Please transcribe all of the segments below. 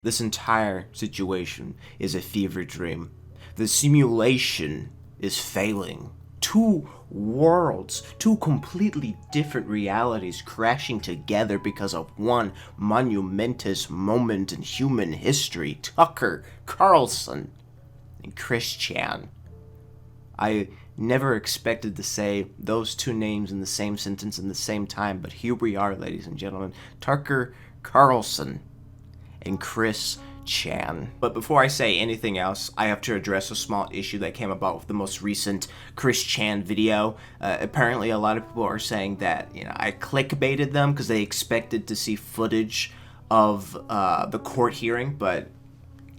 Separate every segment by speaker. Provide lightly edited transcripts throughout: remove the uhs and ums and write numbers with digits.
Speaker 1: This entire situation is a fever dream. The simulation is failing. Two worlds, two completely different realities crashing together because of one monumentous moment in human history. Tucker Carlson and Chris Chan. I never expected to say those two names in the same sentence in the same time, but here we are, ladies and gentlemen. Tucker Carlson and Chris Chan. But before I say anything else, I have to address a small issue that came about with the most recent Chris Chan video. Apparently a lot of people are saying that, I clickbaited them because they expected to see footage of the court hearing, but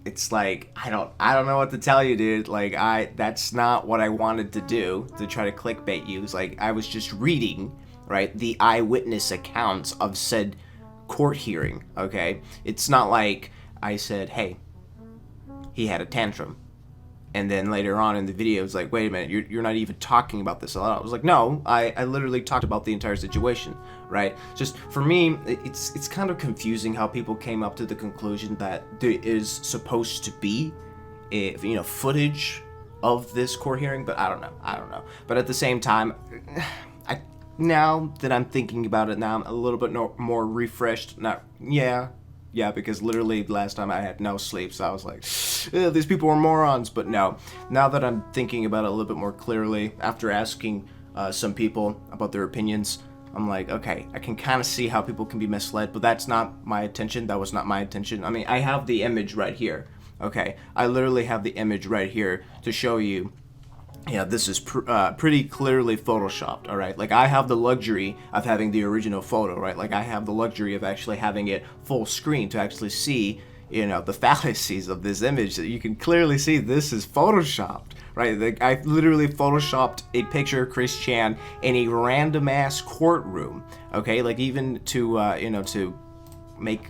Speaker 1: it's like, I don't know what to tell you, dude. That's not what I wanted to do, to try to clickbait you. It's like, I was just reading, right, the eyewitness accounts of said court hearing, okay? It's not like I said, hey, he had a tantrum, and then later on in the video it's like, wait a minute, you're not even talking about this a lot. I was like, no, I literally talked about the entire situation, right? Just for me, it's kind of confusing how people came up to the conclusion that there is supposed to be footage of this court hearing, but I don't know. But at the same time, now that I'm thinking about it, now I'm a little bit more refreshed. Yeah, because literally last time I had no sleep, so I was like, these people are morons. But no, now that I'm thinking about it a little bit more clearly, after asking some people about their opinions, I'm like, okay, I can kind of see how people can be misled, but that's not my intention. That was not my intention. I mean, I have the image right here, okay? I literally have the image right here to show you. Yeah, this is pretty clearly photoshopped, all right? Like, I have the luxury of having the original photo, right? Like, I have the luxury of actually having it full screen to actually see, the fallacies of this image. That you can clearly see this is photoshopped, right? Like, I literally photoshopped a picture of Chris Chan in a random-ass courtroom, okay? Like, even to, to make,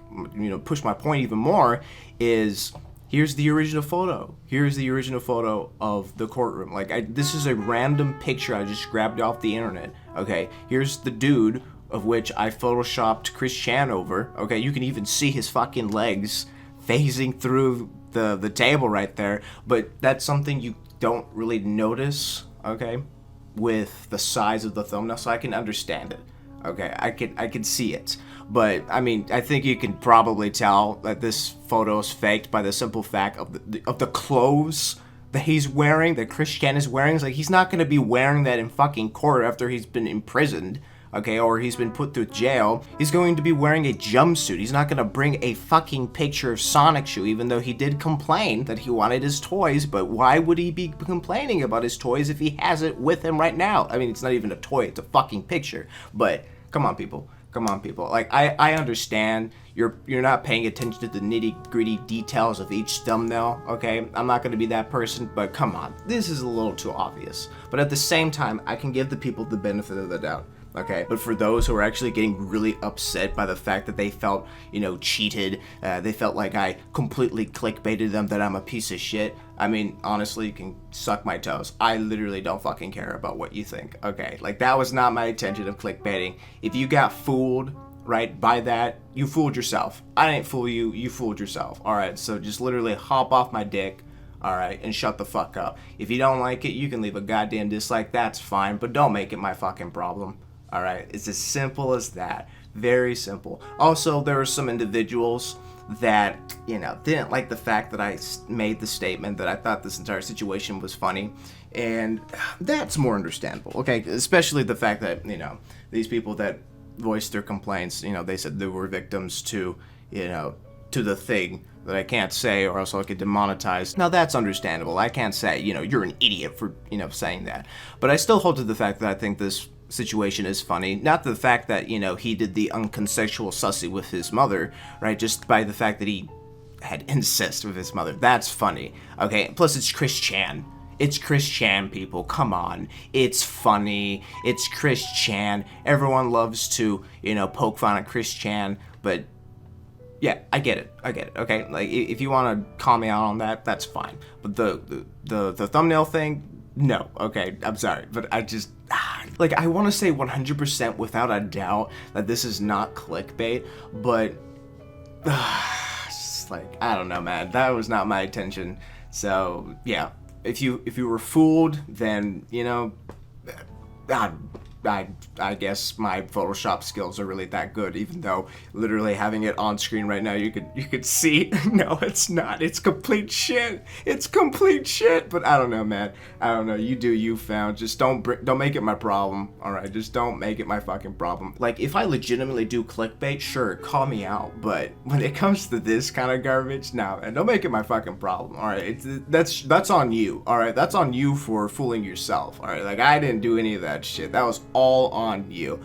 Speaker 1: push my point even more is... Here's the original photo. Here's the original photo of the courtroom. This is a random picture I just grabbed off the internet. Okay, here's the dude of which I photoshopped Chris Chan over. Okay, you can even see his fucking legs phasing through the table right there. But that's something you don't really notice, okay, with the size of the thumbnail, so I can understand it. Okay, I can see it. But, I mean, I think you can probably tell that this photo is faked by the simple fact of the clothes that he's wearing, that Chris Chan is wearing. It's like, he's not going to be wearing that in fucking court after he's been imprisoned, okay, or he's been put through jail. He's going to be wearing a jumpsuit. He's not going to bring a fucking picture of Sonic shoe, even though he did complain that he wanted his toys. But why would he be complaining about his toys if he has it with him right now? I mean, it's not even a toy, it's a fucking picture. But, come on, people. Like, I understand you're not paying attention to the nitty-gritty details of each thumbnail, okay? I'm not going to be that person, but come on. This is a little too obvious. But at the same time, I can give the people the benefit of the doubt, okay? But for those who are actually getting really upset by the fact that they felt, cheated, they felt like I completely clickbaited them, that I'm a piece of shit, I mean, honestly, you can suck my toes. I literally don't fucking care about what you think, okay? Like, that was not my intention of clickbaiting. If you got fooled, right, by that, you fooled yourself. I didn't fool you, you fooled yourself, alright? So just literally hop off my dick, alright, and shut the fuck up. If you don't like it, you can leave a goddamn dislike, that's fine, but don't make it my fucking problem, alright? It's as simple as that. Very simple. Also, there are some individuals that, didn't like the fact that I made the statement that I thought this entire situation was funny, and that's more understandable, okay? Especially the fact that, these people that voiced their complaints, they said they were victims to, to the thing that I can't say or else I'll get demonetized. Now that's understandable. I can't say, you're an idiot for, saying that. But I still hold to the fact that I think this situation is funny. Not the fact that, he did the unconsensual sussy with his mother, right? Just by the fact that he had incest with his mother. That's funny, okay? Plus, it's Chris Chan. It's Chris Chan, people. Come on. It's funny. It's Chris Chan. Everyone loves to, poke fun at Chris Chan, but yeah, I get it, okay? Like, if you want to call me out on that, that's fine. But the thumbnail thing, no, okay? I'm sorry, but I just... Like, I want to say 100% without a doubt that this is not clickbait, but just like, I don't know, man. That was not my intention. So yeah, if you were fooled, then I guess my Photoshop skills are really that good, even though literally having it on screen right now, you could see. No, it's not. It's complete shit. It's complete shit. But I don't know, man. I don't know. You do you, fam. Just don't make it my problem. All right, just don't make it my fucking problem. Like, if I legitimately do clickbait, sure, call me out. But when it comes to this kind of garbage, no, man, don't make it my fucking problem. All right, that's on you. All right, that's on you for fooling yourself. All right, like, I didn't do any of that shit. That was all on you.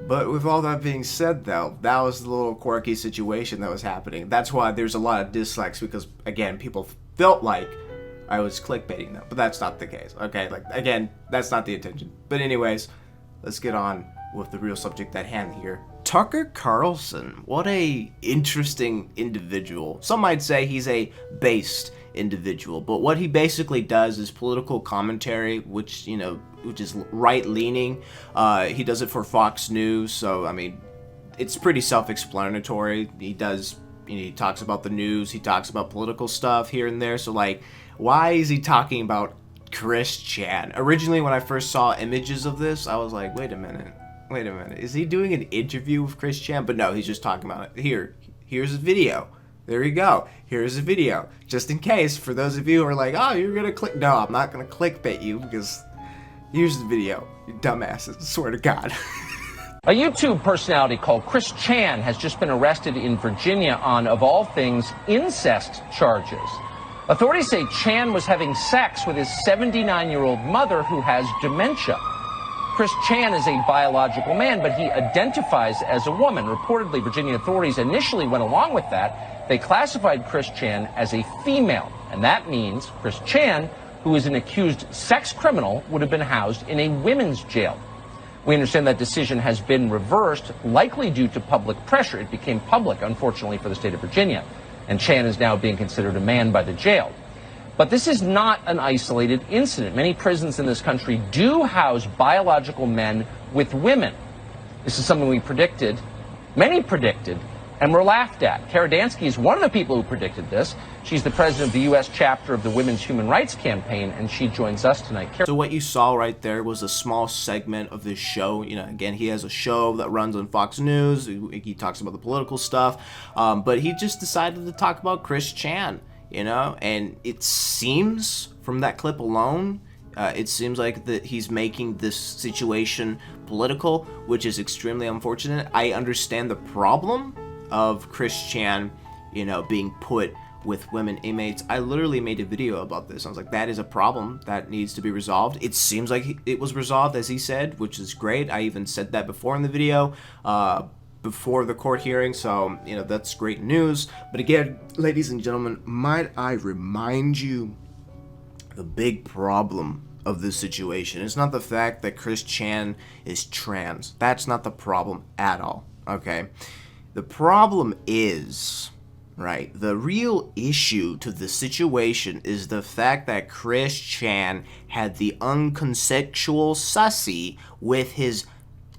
Speaker 1: But with all that being said, though, that was the little quirky situation that was happening. That's why there's a lot of dislikes, because again, people felt like I was clickbaiting them, but that's not the case. Okay, like, again, that's not the intention. But anyways, let's get on with the real subject at hand here. Tucker Carlson, what a interesting individual. Some might say he's a based individual, but what he basically does is political commentary, which is right-leaning. He does it for Fox News, so I mean, it's pretty self-explanatory. He talks about the news, he talks about political stuff here and there. So like, why is he talking about Chris Chan? Originally, when I first saw images of this, I was like, wait a minute, is he doing an interview with Chris Chan? But no, he's just talking about it. Here's a video. There you go. Here's a video. Just in case, for those of you who are like, oh, you're gonna click. No, I'm not gonna clickbait you, because here's the video. You dumbasses. I swear to God.
Speaker 2: A YouTube personality called Chris Chan has just been arrested in Virginia on, of all things, incest charges. Authorities say Chan was having sex with his 79-year-old mother who has dementia. Chris Chan is a biological man, but he identifies as a woman. Reportedly, Virginia authorities initially went along with that. They classified Chris Chan as a female, and that means Chris Chan, who is an accused sex criminal, would have been housed in a women's jail. We understand that decision has been reversed, likely due to public pressure. It became public, unfortunately, for the state of Virginia, and Chan is now being considered a man by the jail. But this is not an isolated incident. Many prisons in this country do house biological men with women. This is something we predicted, many predicted, and were laughed at. Kara Dansky is one of the people who predicted this. She's the president of the U.S. chapter of the Women's Human Rights Campaign, and she joins us tonight.
Speaker 1: So what you saw right there was a small segment of this show. Again, he has a show that runs on Fox News. He talks about the political stuff, but he just decided to talk about Chris Chan. And it seems from that clip alone, it seems like that he's making this situation political, which is extremely unfortunate. I understand the problem of Chris Chan, being put with women inmates. I literally made a video about this. I was like, that is a problem that needs to be resolved. It seems like it was resolved, as he said, which is great. I even said that before in the video, before the court hearing, so that's great news. But again, ladies and gentlemen, might I remind you, the big problem of this situation is not the fact that Chris Chan is trans. That's not the problem at all, okay? The problem is, right, the real issue to the situation is the fact that Chris Chan had the unconsensual sussy with his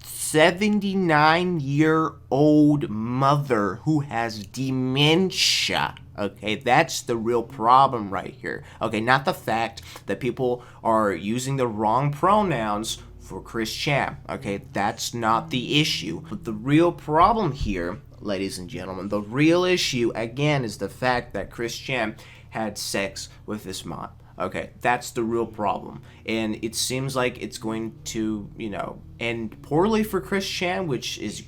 Speaker 1: 79-year-old mother who has dementia. Okay, that's the real problem right here. Okay, not the fact that people are using the wrong pronouns for Chris Chan. Okay, that's not the issue. But the real problem here, ladies and gentlemen, the real issue, again, is the fact that Chris Chan had sex with his mom. Okay, that's the real problem. And it seems like it's going to, end poorly for Chris Chan, which is,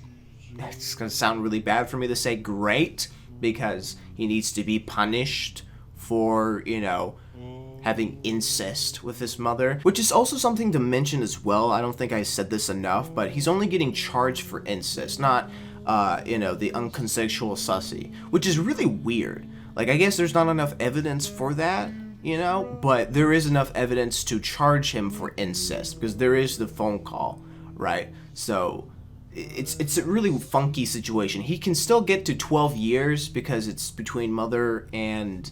Speaker 1: it's going to sound really bad for me to say great, because he needs to be punished for, having incest with his mother, which is also something to mention as well. I don't think I said this enough, but he's only getting charged for incest, not, the unconsensual sussy, which is really weird. Like, I guess there's not enough evidence for that, but there is enough evidence to charge him for incest, because there is the phone call, right? So it's a really funky situation. He can still get to 12 years because it's between mother and,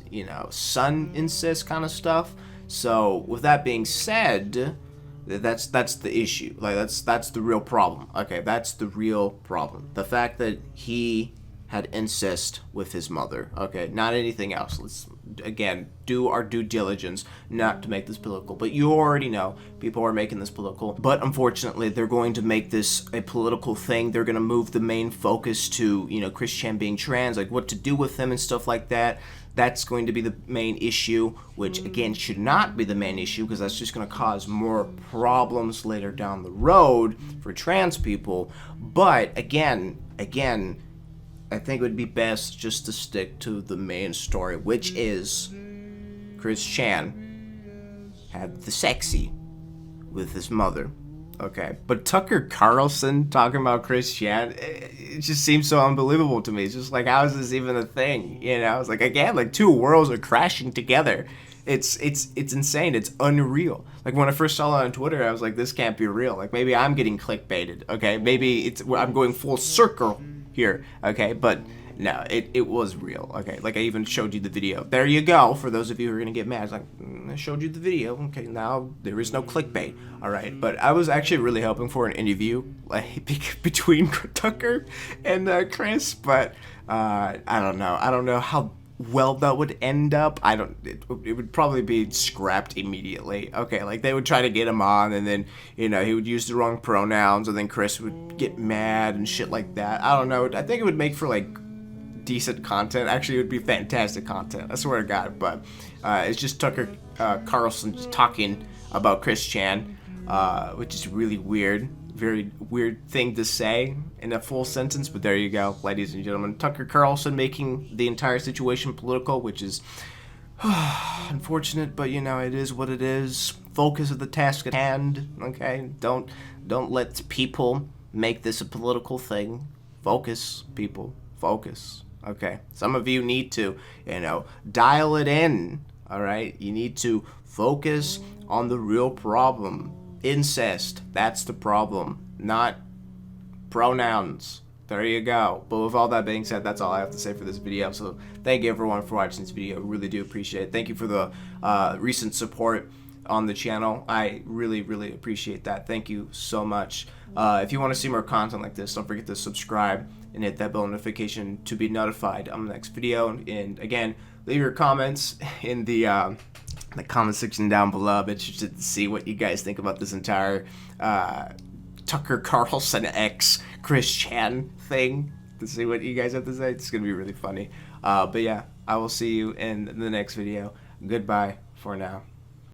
Speaker 1: son incest kind of stuff. So with that being said, that's the issue. Like, that's the real problem. Okay, that's the real problem. The fact that he had incest with his mother. Okay, not anything else. Let's, again, do our due diligence not to make this political. But you already know people are making this political. But unfortunately, they're going to make this a political thing. They're going to move the main focus to, you know, Chris Chan being trans, like what to do with him and stuff like that. That's going to be the main issue, which again should not be the main issue, because that's just going to cause more problems later down the road for trans people. But again, I think it would be best just to stick to the main story, which is Chris Chan had the sexy with his mother. Okay, but Tucker Carlson talking about Chris Chan, it just seems so unbelievable to me. It's just like, how is this even a thing? You know, it's like, again, like two worlds are crashing together. It's insane. It's unreal. Like when I first saw it on Twitter, I was like, this can't be real. Like maybe I'm getting clickbaited. Okay, maybe I'm going full circle here. Okay, but no, it was real. Okay, like I even showed you the video. There you go. For those of you who are gonna get mad, it's like, I showed you the video. Okay, now there is no clickbait. All right, but I was actually really hoping for an interview like between Tucker and Chris, but I don't know. I don't know how well that would end up. It would probably be scrapped immediately. Okay, like they would try to get him on, and then, you know, he would use the wrong pronouns, and then Chris would get mad and shit like that. I don't know. I think it would make for like decent content. Actually, it would be fantastic content, I swear to God. But it's just Tucker Carlson just talking about Chris Chan, which is really weird. Very weird thing to say in a full sentence, but there you go, ladies and gentlemen. Tucker Carlson making the entire situation political, which is unfortunate, but you know, it is what it is. Focus of the task at hand. Okay, don't let people make this a political thing. Focus, people, focus. Okay, some of you need to, you know, dial it in. All right, you need to focus on the real problem. Incest, that's the problem, not pronouns. There you go. But with all that being said, that's all I have to say for this video. So thank you everyone for watching this video. Really do appreciate it. Thank you for the recent support on the channel. I really appreciate that. Thank you so much. If you want to see more content like this, don't forget to subscribe and hit that bell notification to be notified on the next video. And again, leave your comments in the comment section down below. I'm interested to see what you guys think about this entire Tucker Carlson x Chris Chan thing, to see what you guys have to say. It's gonna be really funny. But yeah, I will see you in the next video. Goodbye for now.